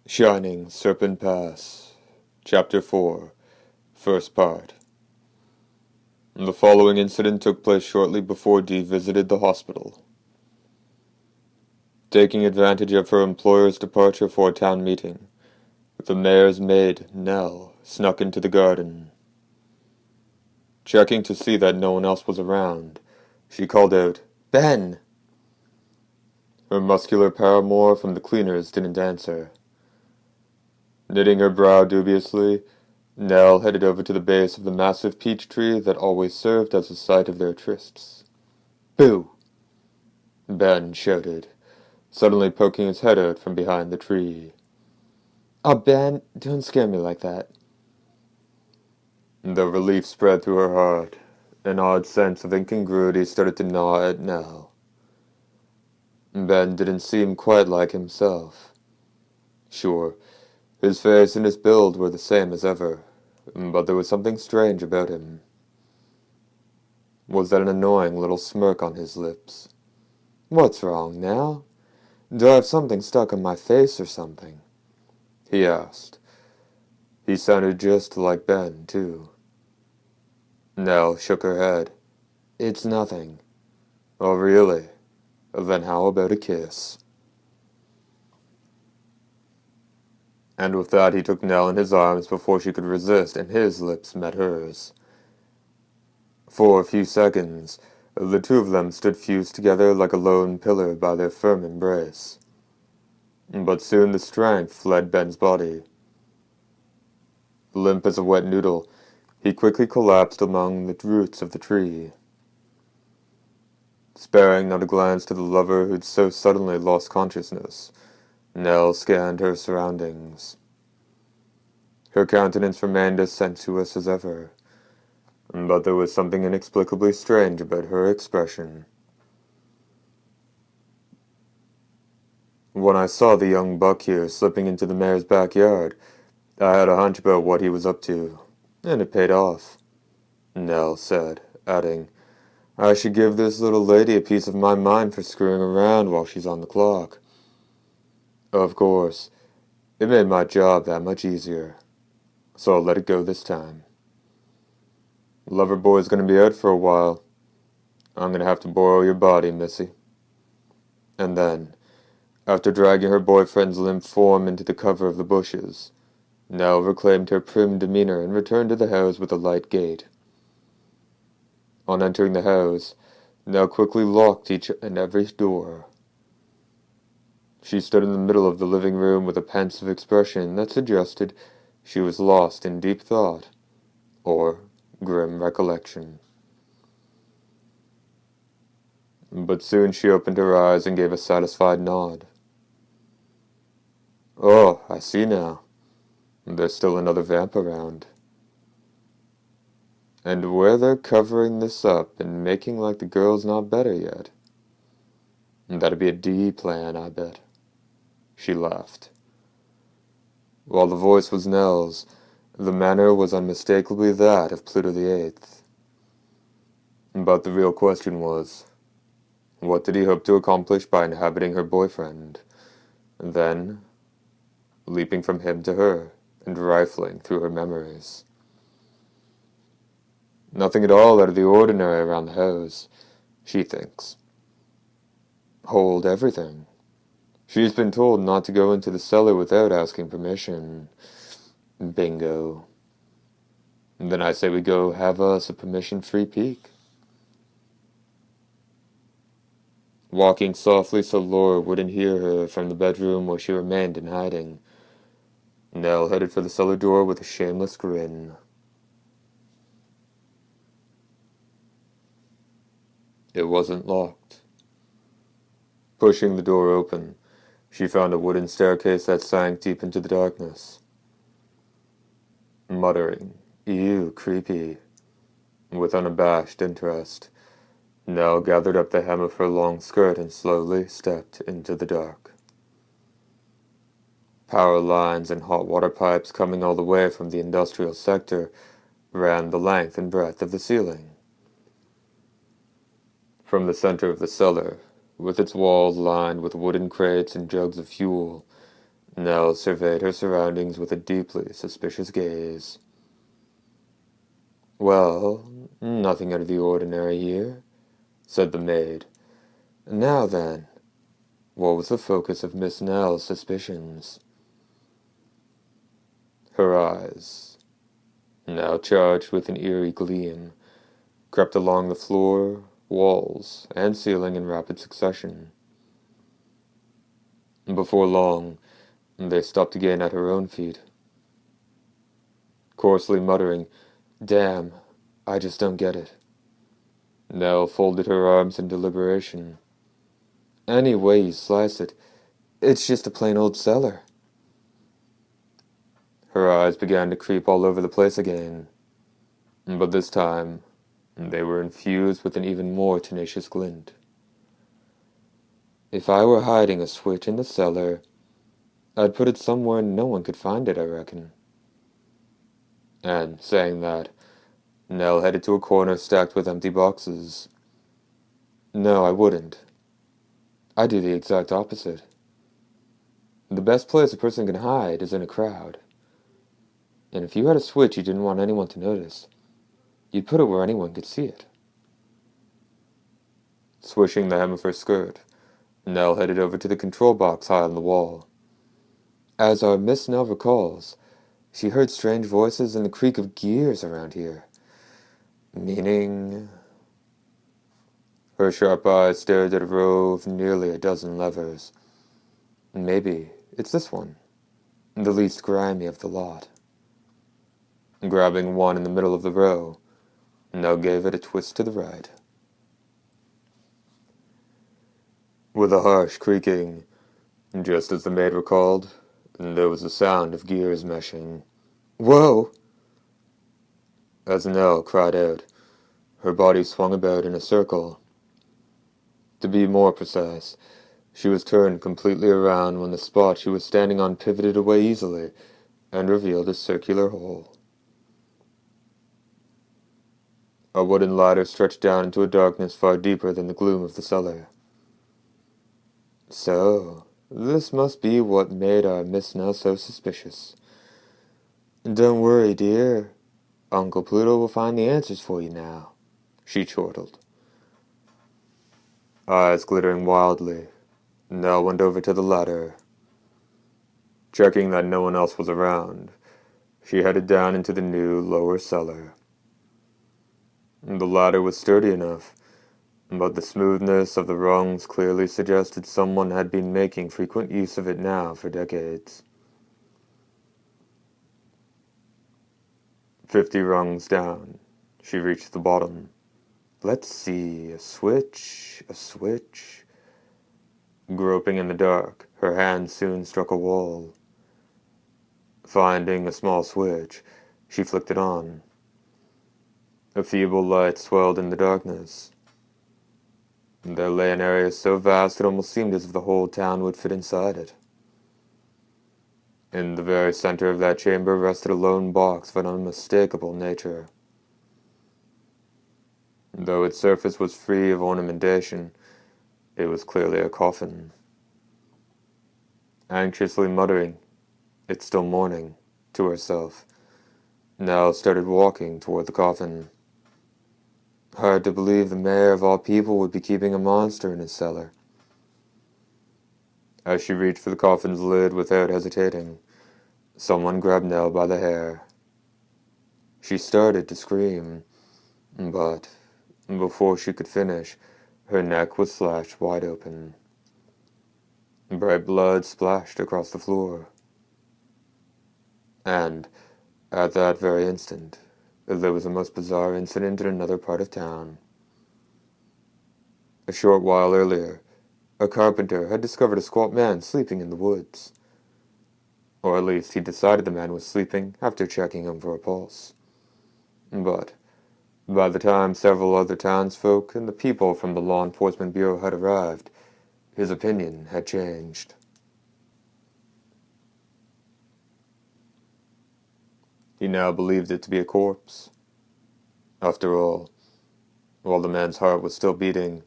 Shining Serpent Pass, Chapter 4, First Part. The following incident took place shortly before Dee visited the hospital. Taking advantage of her employer's departure for a town meeting, the mayor's maid, Nell, snuck into the garden. Checking to see that no one else was around, she called out, "Ben!" Her muscular paramour from the cleaners didn't answer. Knitting her brow dubiously, Nell headed over to the base of the massive peach tree that always served as the site of their trysts. "Boo!" Ben shouted, suddenly poking his head out from behind the tree. "Oh, Ben, don't scare me like that." The relief spread through her heart. An odd sense of incongruity started to gnaw at Nell. Ben didn't seem quite like himself. Sure, his face and his build were the same as ever, but there was something strange about him. Was that an annoying little smirk on his lips? "What's wrong now? Do I have something stuck on my face or something?" he asked. He sounded just like Ben, too. Nell shook her head. "It's nothing." "Oh, really? Then how about a kiss?" And with that he took Nell in his arms before she could resist, and his lips met hers. For a few seconds, the two of them stood fused together like a lone pillar by their firm embrace. But soon the strength fled Ben's body. Limp as a wet noodle, he quickly collapsed among the roots of the tree. Sparing not a glance to the lover who'd so suddenly lost consciousness, Nell scanned her surroundings. Her countenance remained as sensuous as ever, but there was something inexplicably strange about her expression. When I saw the young buck here slipping into the mayor's backyard, I had a hunch about what he was up to, and it paid off," Nell said, adding, "I should give this little lady a piece of my mind for screwing around while she's on the clock. Of course, it made my job that much easier, so I'll let it go this time. Loverboy's gonna be out for a while. I'm gonna have to borrow your body, missy." And then, after dragging her boyfriend's limp form into the cover of the bushes, Nell reclaimed her prim demeanor and returned to the house with a light gait. On entering the house, Nell quickly locked each and every door. She stood in the middle of the living room with a pensive expression that suggested she was lost in deep thought or grim recollection. But soon she opened her eyes and gave a satisfied nod. "Oh, I see now. There's still another vamp around. And where they're covering this up and making like the girl's not better yet. That'd be a D plan, I bet." She laughed. While the voice was Nell's, the manner was unmistakably that of Pluto the Eighth. But the real question was, what did he hope to accomplish by inhabiting her boyfriend, and then leaping from him to her and rifling through her memories? Nothing at all out of the ordinary around the house, she thinks. Hold everything. She's been told not to go into the cellar without asking permission. Bingo. Then I say we go have us a permission-free peek. Walking softly so Laura wouldn't hear her from the bedroom where she remained in hiding, Nell headed for the cellar door with a shameless grin. It wasn't locked. Pushing the door open, she found a wooden staircase that sank deep into the darkness. Muttering, "Ew, creepy," with unabashed interest, Nell gathered up the hem of her long skirt and slowly stepped into the dark. Power lines and hot water pipes coming all the way from the industrial sector ran the length and breadth of the ceiling. From the center of the cellar, with its walls lined with wooden crates and jugs of fuel, Nell surveyed her surroundings with a deeply suspicious gaze. "Well, nothing out of the ordinary here," said the maid. "Now then, what was the focus of Miss Nell's suspicions?" Her eyes, now charged with an eerie gleam, crept along the floor, walls, and ceiling in rapid succession. Before long, they stopped again at her own feet. Coarsely muttering, "Damn, I just don't get it," Nell folded her arms in deliberation. "Any way you slice it, it's just a plain old cellar." Her eyes began to creep all over the place again, but this time they were infused with an even more tenacious glint. "If I were hiding a switch in the cellar, I'd put it somewhere no one could find it, I reckon." And, saying that, Nell headed to a corner stacked with empty boxes. "No, I wouldn't. I do the exact opposite. The best place a person can hide is in a crowd. And if you had a switch you didn't want anyone to notice, you'd put it where anyone could see it." Swishing the hem of her skirt, Nell headed over to the control box high on the wall. As our Miss Nell recalls, she heard strange voices and the creak of gears around here. Meaning... Her sharp eyes stared at a row of nearly a dozen levers. "Maybe it's this one, the least grimy of the lot." Grabbing one in the middle of the row, Nell gave it a twist to the right. With a harsh creaking, just as the maid recalled, there was a sound of gears meshing. "Whoa!" As Nell cried out, her body swung about in a circle. To be more precise, she was turned completely around when the spot she was standing on pivoted away easily and revealed a circular hole. A wooden ladder stretched down into a darkness far deeper than the gloom of the cellar. So, this must be what made our Miss Nell so suspicious. "Don't worry, dear. Uncle Pluto will find the answers for you now," she chortled. Eyes glittering wildly, Nell went over to the ladder. Checking that no one else was around, she headed down into the new, lower cellar. The ladder was sturdy enough, but the smoothness of the rungs clearly suggested someone had been making frequent use of it now for decades. 50 rungs down, she reached the bottom. Let's see, a switch, a switch. Groping in the dark, her hand soon struck a wall. Finding a small switch, she flicked it on. A feeble light swelled in the darkness. There lay an area so vast it almost seemed as if the whole town would fit inside it. In the very center of that chamber rested a lone box of an unmistakable nature. Though its surface was free of ornamentation, it was clearly a coffin. Anxiously muttering, "It's still morning," to herself, Nell started walking toward the coffin. Hard to believe the mayor of all people would be keeping a monster in his cellar. As she reached for the coffin's lid without hesitating, someone grabbed Nell by the hair. She started to scream, but before she could finish, her neck was slashed wide open. Bright blood splashed across the floor. And, at that very instant, there was a most bizarre incident in another part of town. A short while earlier, a carpenter had discovered a squat man sleeping in the woods. Or at least he decided the man was sleeping after checking him for a pulse. But by the time several other townsfolk and the people from the Law Enforcement Bureau had arrived, his opinion had changed. He now believed it to be a corpse. After all, while the man's heart was still beating,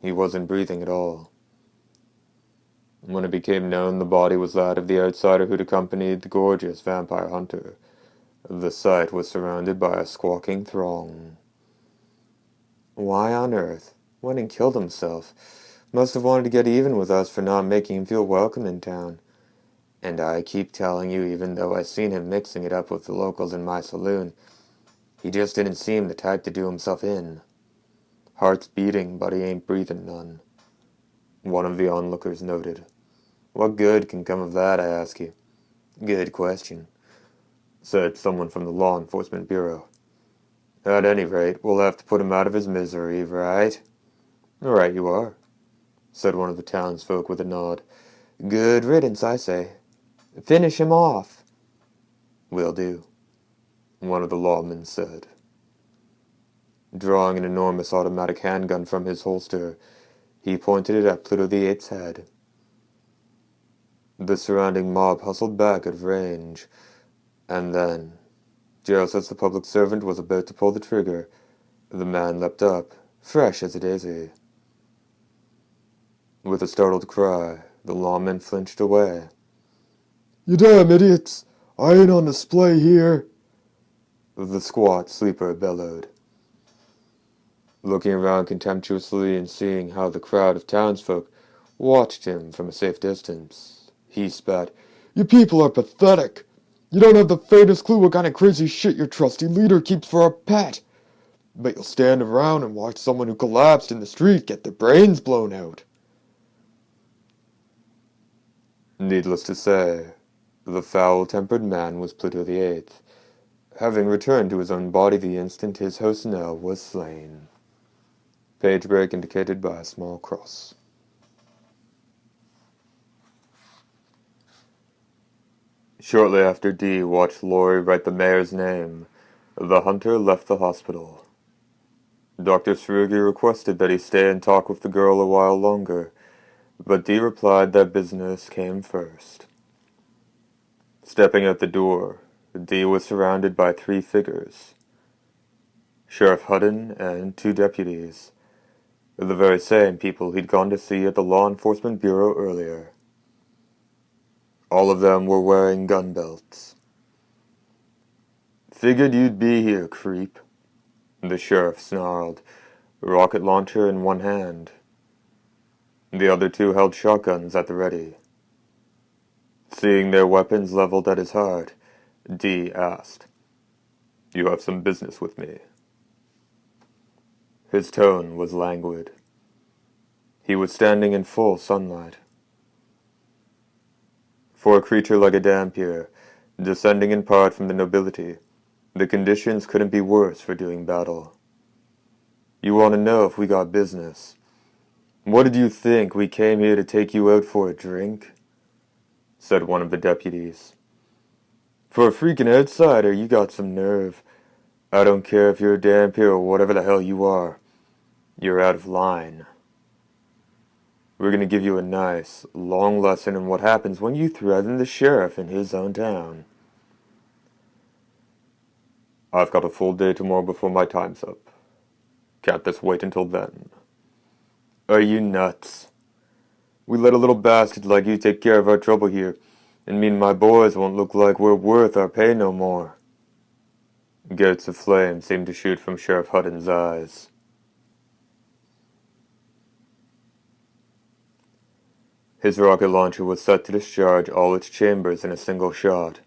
he wasn't breathing at all. When it became known the body was that of the outsider who'd accompanied the gorgeous vampire hunter, the site was surrounded by a squawking throng. Why on earth? Went and killed himself. Must have wanted to get even with us for not making him feel welcome in town. And I keep telling you, even though I seen him mixing it up with the locals in my saloon, he just didn't seem the type to do himself in. Heart's beating, but he ain't breathing none. One of the onlookers noted. What good can come of that, I ask you? Good question, said someone from the Law Enforcement Bureau. At any rate, we'll have to put him out of his misery, right? Right you are, said one of the townsfolk with a nod. Good riddance, I say. Finish him off. Will do, one of the lawmen said. Drawing an enormous automatic handgun from his holster, he pointed it at Pluto the Eighth's head. The surrounding mob hustled back at range, and then, just as the public servant was about to pull the trigger, the man leapt up, fresh as a daisy. With a startled cry, the lawman flinched away. You damn idiots! I ain't on display here! The squat sleeper bellowed. Looking around contemptuously and seeing how the crowd of townsfolk watched him from a safe distance, he spat, You people are pathetic! You don't have the faintest clue what kind of crazy shit your trusty leader keeps for a pet! But you'll stand around and watch someone who collapsed in the street get their brains blown out. Needless to say, the foul-tempered man was Pluto the Eighth, having returned to his own body the instant his host Nell was slain. Page break indicated by a small cross. Shortly after Dee watched Laurie write the mayor's name, the hunter left the hospital. Dr. Srugi requested that he stay and talk with the girl a while longer, but Dee replied that business came first. Stepping out the door, Dee was surrounded by 3 figures. Sheriff Hudden and 2 deputies, the very same people he'd gone to see at the Law Enforcement Bureau earlier. All of them were wearing gun belts. Figured you'd be here, creep, the sheriff snarled, rocket launcher in one hand. The other 2 held shotguns at the ready. Seeing their weapons leveled at his heart, Dee asked, You have some business with me. His tone was languid. He was standing in full sunlight. For a creature like a Dhampir, descending in part from the nobility, the conditions couldn't be worse for doing battle. You want to know if we got business. What did you think, we came here to take you out for a drink? Said one of the deputies. For a freaking outsider, you got some nerve. I don't care if you're a Dhampir or whatever the hell you are. You're out of line. We're going to give you a nice, long lesson in what happens when you threaten the sheriff in his own town. I've got a full day tomorrow before my time's up. Can't this wait until then? Are you nuts? We let a little bastard like you take care of our trouble here, and me and my boys won't look like we're worth our pay no more. Gouts of flame seemed to shoot from Sheriff Hutton's eyes. His rocket launcher was set to discharge all its chambers in a single shot.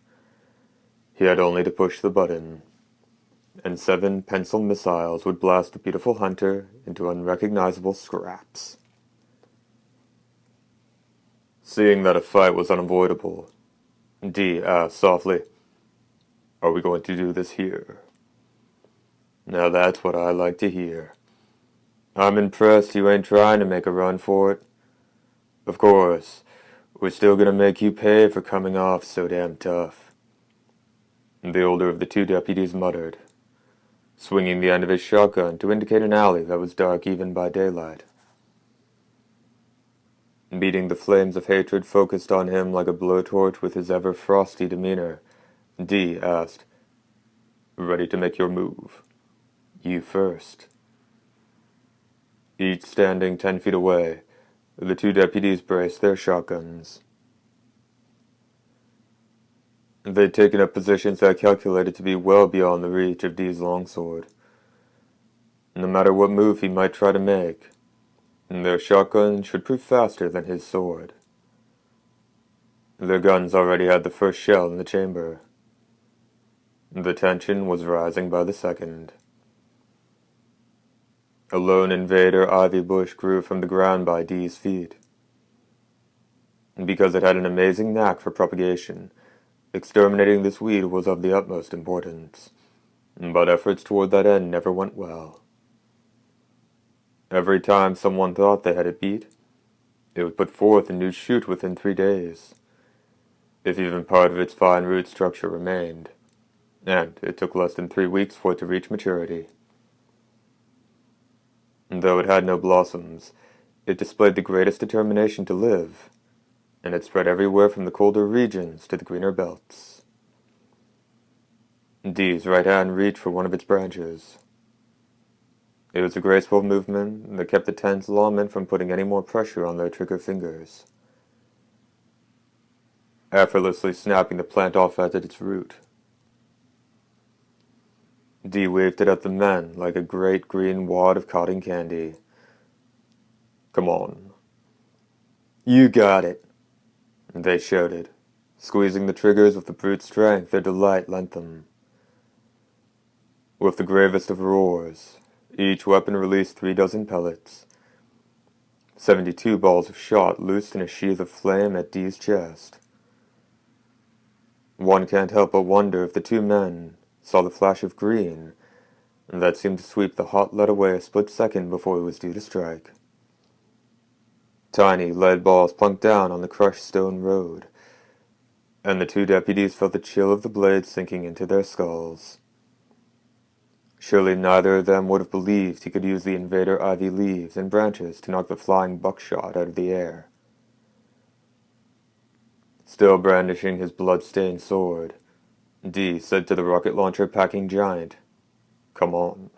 He had only to push the button, and 7 pencil missiles would blast the beautiful hunter into unrecognizable scraps. Seeing that a fight was unavoidable, Dee asked softly, Are we going to do this here? Now that's what I like to hear. I'm impressed you ain't trying to make a run for it. Of course, we're still gonna make you pay for coming off so damn tough. The older of the 2 deputies muttered, swinging the end of his shotgun to indicate an alley that was dark even by daylight. Meeting the flames of hatred focused on him like a blowtorch with his ever-frosty demeanor, Dee asked, Ready to make your move? You first. Each standing 10 feet away, The two deputies braced their shotguns. They'd taken up positions that calculated to be well beyond the reach of Dee's longsword. No matter what move he might try to make, their shotgun should prove faster than his sword. Their guns already had the first shell in the chamber. The tension was rising by the second. A lone invader ivy bush grew from the ground by Dee's feet. Because it had an amazing knack for propagation, exterminating this weed was of the utmost importance, but efforts toward that end never went well. Every time someone thought they had it beat, it would put forth a new shoot within 3 days, if even part of its fine root structure remained, and it took less than 3 weeks for it to reach maturity. Though it had no blossoms, it displayed the greatest determination to live, and it spread everywhere from the colder regions to the greener belts. Dee's right hand reached for one of its branches. It was a graceful movement that kept the tense lawmen from putting any more pressure on their trigger fingers. Effortlessly snapping the plant off at its root, Dee waved it at the men like a great green wad of cotton candy. "Come on." "You got it," they shouted, squeezing the triggers with the brute strength their delight lent them. With the gravest of roars, each weapon released 36 pellets. 72 balls of shot loosed in a sheath of flame at Dee's chest. One can't help but wonder if the two men saw the flash of green that seemed to sweep the hot lead away a split second before it was due to strike. Tiny lead balls plunked down on the crushed stone road, and the two deputies felt the chill of the blades sinking into their skulls. Surely neither of them would have believed he could use the invader ivy leaves and branches to knock the flying buckshot out of the air. Still brandishing his blood-stained sword, Dee said to the rocket launcher-packing giant, "Come on."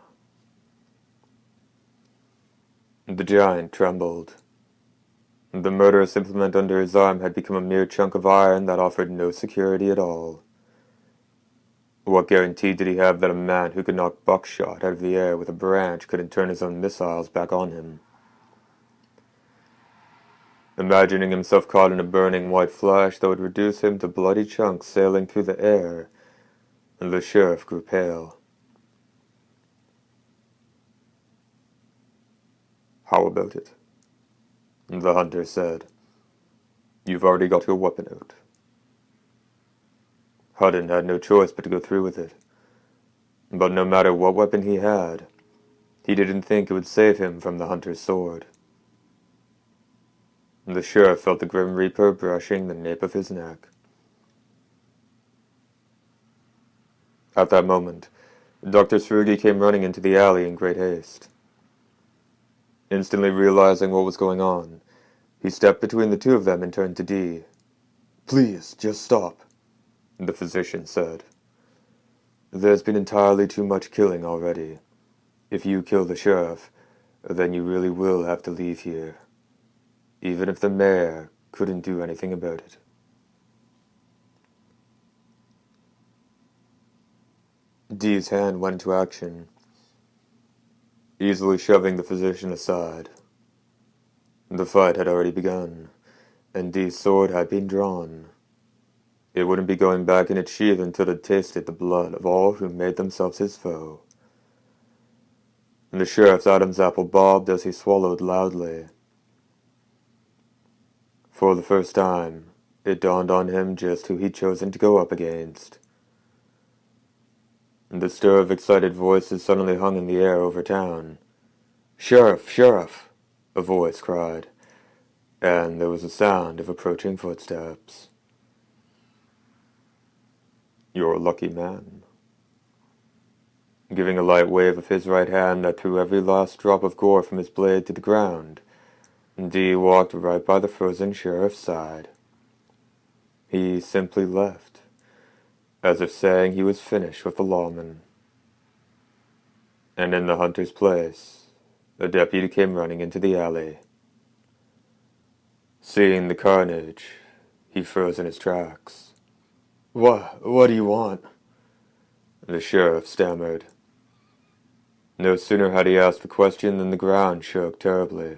The giant trembled. The murderous implement under his arm had become a mere chunk of iron that offered no security at all. What guarantee did he have that a man who could knock buckshot out of the air with a branch couldn't turn his own missiles back on him? Imagining himself caught in a burning white flash that would reduce him to bloody chunks sailing through the air, the sheriff grew pale. "How about it?" the hunter said. "You've already got your weapon out." Hudden had no choice but to go through with it. But no matter what weapon he had, he didn't think it would save him from the hunter's sword. The sheriff felt the Grim Reaper brushing the nape of his neck. At that moment, Dr. Srugi came running into the alley in great haste. Instantly realizing what was going on, he stepped between the two of them and turned to Dee. "Please, just stop," the physician said. "There's been entirely too much killing already. If you kill the sheriff, then you really will have to leave here, even if the mayor couldn't do anything about it." Dee's hand went into action, easily shoving the physician aside. The fight had already begun, and Dee's sword had been drawn. It wouldn't be going back in its sheath until it tasted the blood of all who made themselves his foe. The sheriff's Adam's apple bobbed as he swallowed loudly. For the first time, it dawned on him just who he'd chosen to go up against. The stir of excited voices suddenly hung in the air over town. "Sheriff! Sheriff!" a voice cried, and there was a sound of approaching footsteps. "You're a lucky man." Giving a light wave of his right hand that threw every last drop of gore from his blade to the ground, Dee walked right by the frozen sheriff's side. He simply left, as if saying he was finished with the lawman. And in the hunter's place, a deputy came running into the alley. Seeing the carnage, he froze in his tracks. What do you want?" The sheriff stammered. No sooner had he asked the question than the ground shook terribly.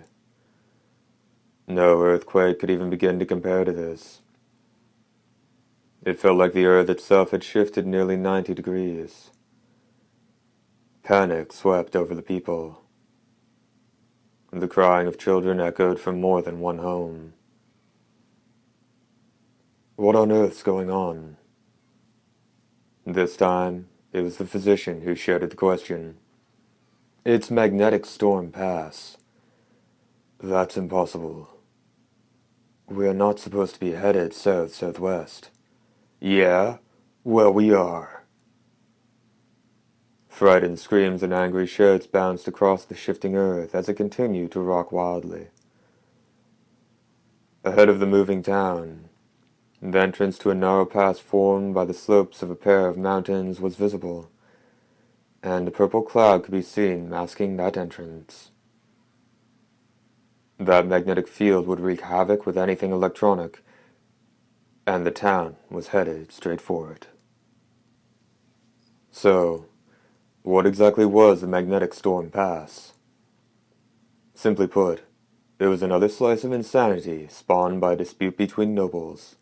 No earthquake could even begin to compare to this. It felt like the earth itself had shifted nearly 90 degrees. Panic swept over the people. The crying of children echoed from more than one home. What on earth's going on? This time, it was the physician who shouted the question. It's magnetic storm pass. That's impossible. We are not supposed to be headed south-southwest. Yeah? Well, we are. Frightened screams and angry shouts bounced across the shifting earth as it continued to rock wildly. Ahead of the moving town, the entrance to a narrow pass formed by the slopes of a pair of mountains was visible, and a purple cloud could be seen masking that entrance. That magnetic field would wreak havoc with anything electronic, and the town was headed straight for it. So, what exactly was the magnetic storm pass? Simply put, it was another slice of insanity spawned by a dispute between nobles.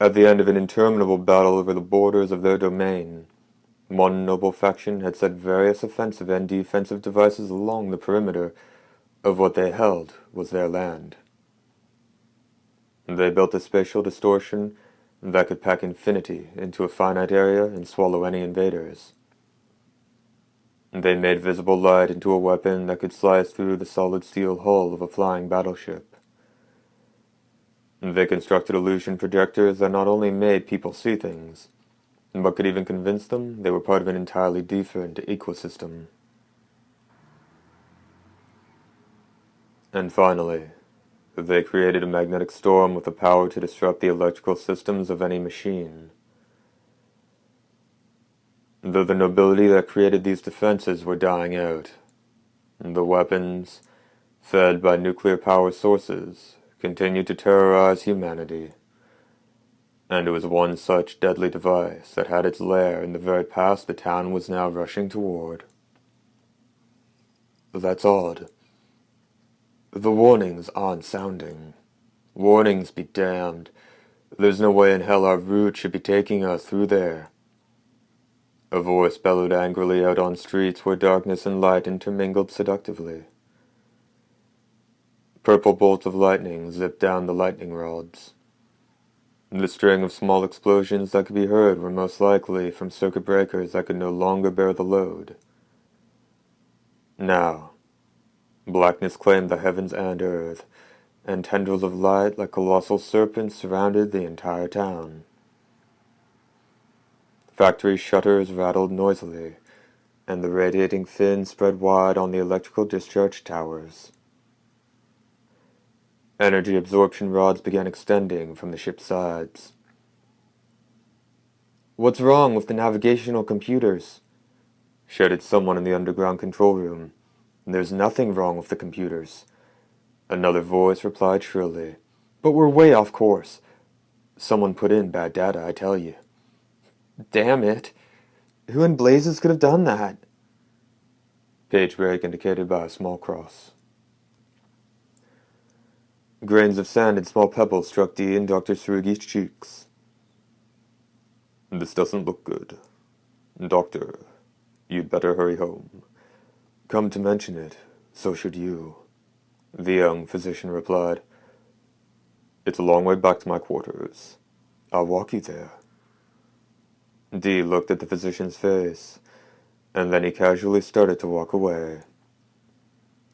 At the end of an interminable battle over the borders of their domain, one noble faction had set various offensive and defensive devices along the perimeter of what they held was their land. They built a spatial distortion that could pack infinity into a finite area and swallow any invaders. They made visible light into a weapon that could slice through the solid steel hull of a flying battleship. They constructed illusion projectors that not only made people see things, but could even convince them they were part of an entirely different ecosystem. And finally, they created a magnetic storm with the power to disrupt the electrical systems of any machine. Though the nobility that created these defenses were dying out, the weapons, fed by nuclear power sources, continued to terrorize humanity. And it was one such deadly device that had its lair in the very pass the town was now rushing toward. That's odd. The warnings aren't sounding. Warnings be damned. There's no way in hell our route should be taking us through there. A voice bellowed angrily out on streets where darkness and light intermingled seductively. Purple bolts of lightning zipped down the lightning rods. The string of small explosions that could be heard were most likely from circuit breakers that could no longer bear the load. Now, blackness claimed the heavens and earth, and tendrils of light like colossal serpents surrounded the entire town. Factory shutters rattled noisily, and the radiating fins spread wide on the electrical discharge towers. Energy absorption rods began extending from the ship's sides. "What's wrong with the navigational computers?" shouted someone in the underground control room. "There's nothing wrong with the computers." Another voice replied shrilly. "But we're way off course. Someone put in bad data, I tell you." "Damn it! Who in blazes could have done that?" Page break indicated by a small cross. Grains of sand and small pebbles struck Dee and Dr. Surugi's cheeks. "This doesn't look good. Doctor, you'd better hurry home. Come to mention it, so should you," the young physician replied. "It's a long way back to my quarters. I'll walk you there." Dee looked at the physician's face, and then he casually started to walk away.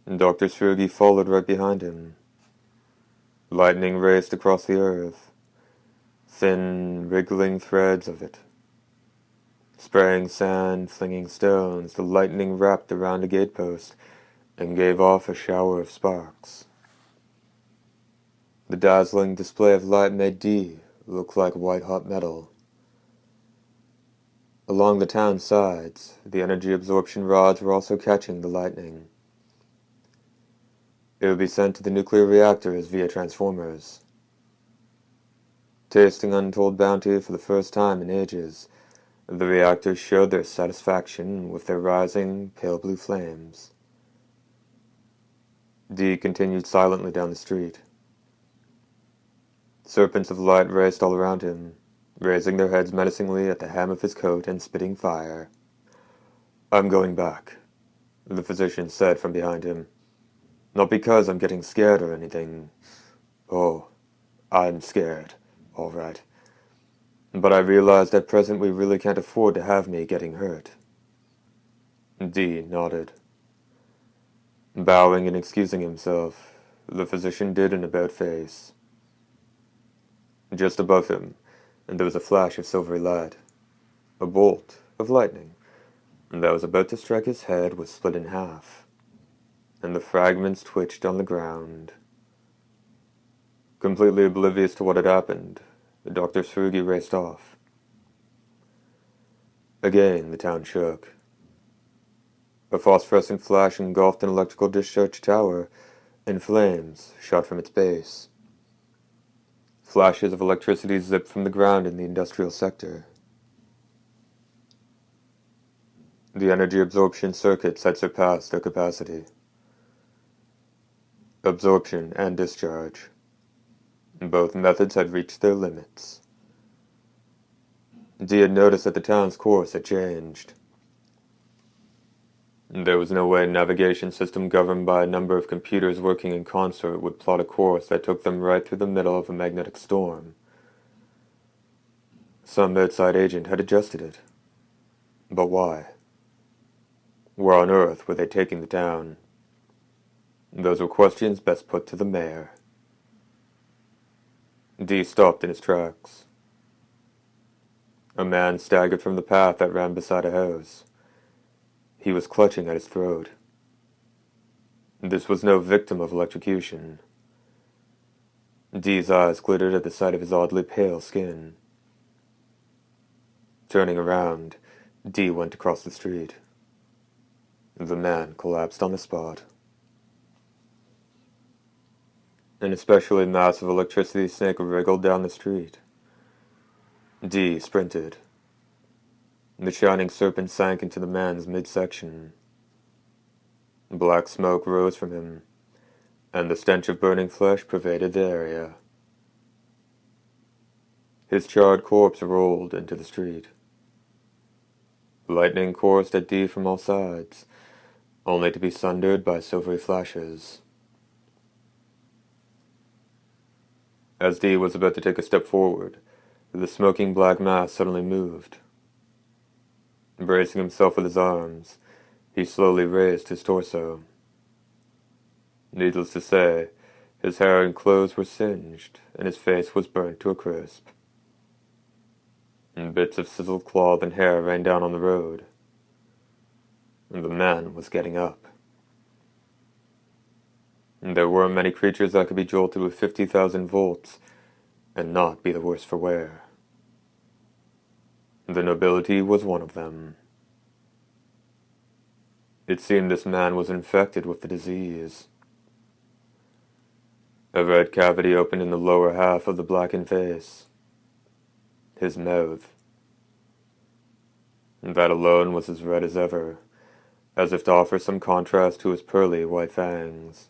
Dr. Surugi followed right behind him. Lightning raced across the earth, thin, wriggling threads of it. Spraying sand, flinging stones, the lightning wrapped around a gatepost and gave off a shower of sparks. The dazzling display of light made Dee look like white-hot metal. Along the town's sides, the energy absorption rods were also catching the lightning. It would be sent to the nuclear reactors via transformers. Tasting untold bounty for the first time in ages, the reactors showed their satisfaction with their rising, pale blue flames. Dee continued silently down the street. Serpents of light raced all around him, raising their heads menacingly at the hem of his coat and spitting fire. "I'm going back," the physician said from behind him. "Not because I'm getting scared or anything. Oh, I'm scared, all right. But I realized at present we really can't afford to have me getting hurt." Dee nodded. Bowing and excusing himself, the physician did an about-face. Just above him, there was a flash of silvery light. A bolt of lightning that was about to strike his head was split in half, and the fragments twitched on the ground. Completely oblivious to what had happened, Dr. Tsurugi raced off. Again, the town shook. A phosphorescent flash engulfed an electrical discharge tower, and flames shot from its base. Flashes of electricity zipped from the ground in the industrial sector. The energy absorption circuits had surpassed their capacity. Absorption and discharge. Both methods had reached their limits. Dee had noticed that the town's course had changed. There was no way a navigation system governed by a number of computers working in concert would plot a course that took them right through the middle of a magnetic storm. Some outside agent had adjusted it. But why? Where on earth were they taking the town? Those were questions best put to the mayor. Dee stopped in his tracks. A man staggered from the path that ran beside a house. He was clutching at his throat. This was no victim of electrocution. Dee's eyes glittered at the sight of his oddly pale skin. Turning around, Dee went across the street. The man collapsed on the spot. An especially massive electricity snake wriggled down the street. Dee sprinted. The shining serpent sank into the man's midsection. Black smoke rose from him, and the stench of burning flesh pervaded the area. His charred corpse rolled into the street. Lightning coursed at Dee from all sides, only to be sundered by silvery flashes. As Dee was about to take a step forward, the smoking black mass suddenly moved. Bracing himself with his arms, he slowly raised his torso. Needless to say, his hair and clothes were singed, and his face was burnt to a crisp. And bits of sizzled cloth and hair rained down on the road. And the man was getting up. And there were many creatures that could be jolted with 50,000 volts, and not be the worse for wear. The nobility was one of them. It seemed this man was infected with the disease. A red cavity opened in the lower half of the blackened face. His mouth. That alone was as red as ever, as if to offer some contrast to his pearly white fangs.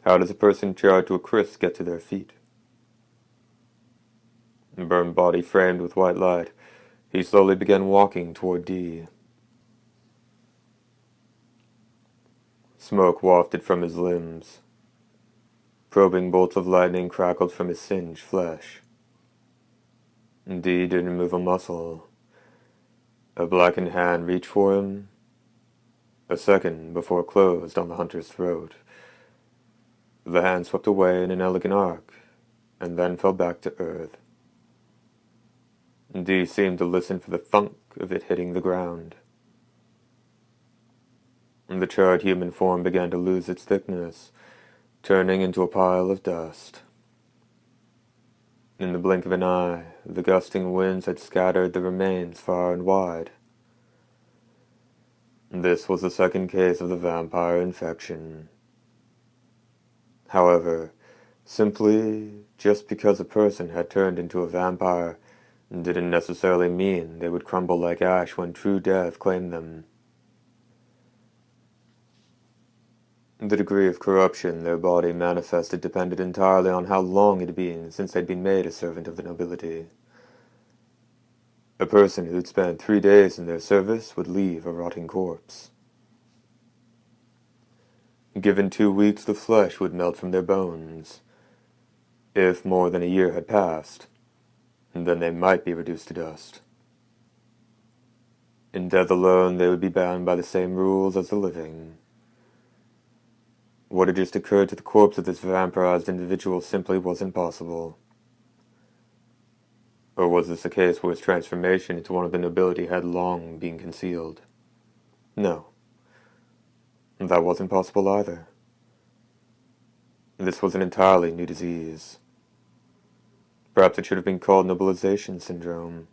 How does a person charred to a crisp get to their feet? Burned body framed with white light, he slowly began walking toward Dee. Smoke wafted from his limbs. Probing bolts of lightning crackled from his singed flesh. Dee didn't move a muscle. A blackened hand reached for him. A second before it closed on the hunter's throat. The hand swept away in an elegant arc, and then fell back to earth. Dee seemed to listen for the thunk of it hitting the ground. The charred human form began to lose its thickness, turning into a pile of dust. In the blink of an eye, the gusting winds had scattered the remains far and wide. This was the second case of the vampire infection. However, simply just because a person had turned into a vampire didn't necessarily mean they would crumble like ash when true death claimed them. The degree of corruption their body manifested depended entirely on how long it had been since they'd been made a servant of the nobility. A person who'd spent 3 days in their service would leave a rotting corpse. Given 2 weeks, the flesh would melt from their bones. If more than a year had passed, then they might be reduced to dust. In death alone, they would be bound by the same rules as the living. What had just occurred to the corpse of this vampirized individual simply wasn't possible. Or was this a case where his transformation into one of the nobility had long been concealed? No. That wasn't possible either. This was an entirely new disease. Perhaps it should have been called nobilization syndrome.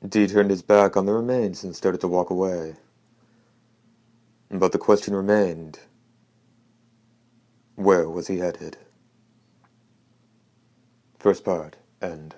Dee turned his back on the remains and started to walk away. But the question remained, where was he headed? First part, end.